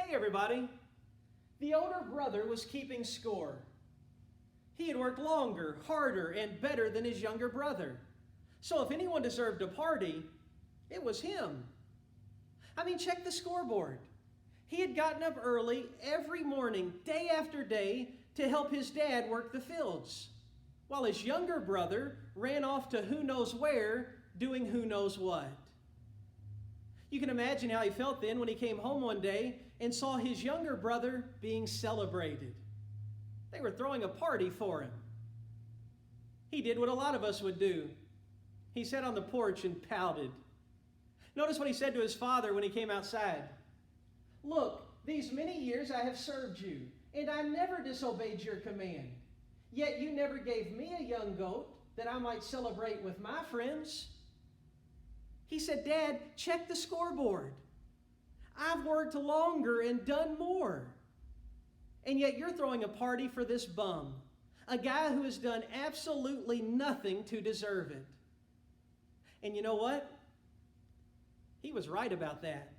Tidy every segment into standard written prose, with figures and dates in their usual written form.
Hey everybody! The older brother was keeping score. He had worked longer, harder, and better than his younger brother. So if anyone deserved a party, it was him. Check the scoreboard. He had gotten up early every morning, day after day, to help his dad work the fields, while his younger brother ran off to who knows where, doing who knows what. You can imagine how he felt then when he came home one day and saw his younger brother being celebrated. They were throwing a party for him. He did what a lot of us would do. He sat on the porch and pouted. Notice what he said to his father when he came outside. "Look, these many years I have served you, and I never disobeyed your command. Yet you never gave me a young goat that I might celebrate with my friends." He said, "Dad, check the scoreboard. I've worked longer and done more. And yet you're throwing a party for this bum, a guy who has done absolutely nothing to deserve it." And you know what? He was right about that.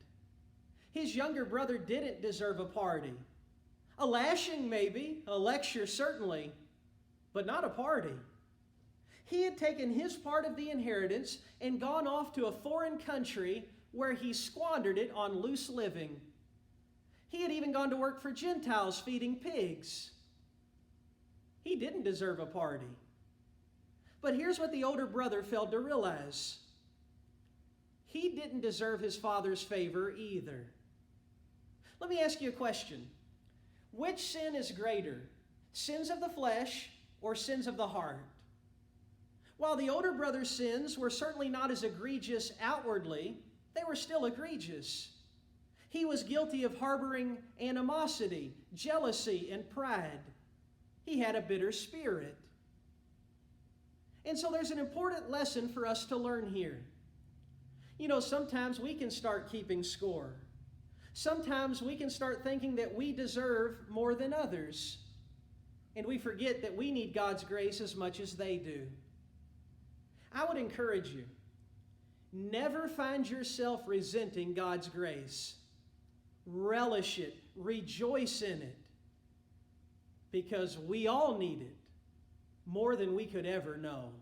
His younger brother didn't deserve a party. A lashing maybe, a lecture certainly, but not a party. He had taken his part of the inheritance and gone off to a foreign country where he squandered it on loose living. He had even gone to work for Gentiles feeding pigs. He didn't deserve a party. But here's what the older brother failed to realize. He didn't deserve his father's favor either. Let me ask you a question. Which sin is greater, sins of the flesh or sins of the heart? While the older brother's sins were certainly not as egregious outwardly, they were still egregious. He was guilty of harboring animosity, jealousy, and pride. He had a bitter spirit. And so there's an important lesson for us to learn here. Sometimes we can start keeping score. Sometimes we can start thinking that we deserve more than others. And we forget that we need God's grace as much as they do. I would encourage you, never find yourself resenting God's grace. Relish it, rejoice in it, because we all need it more than we could ever know.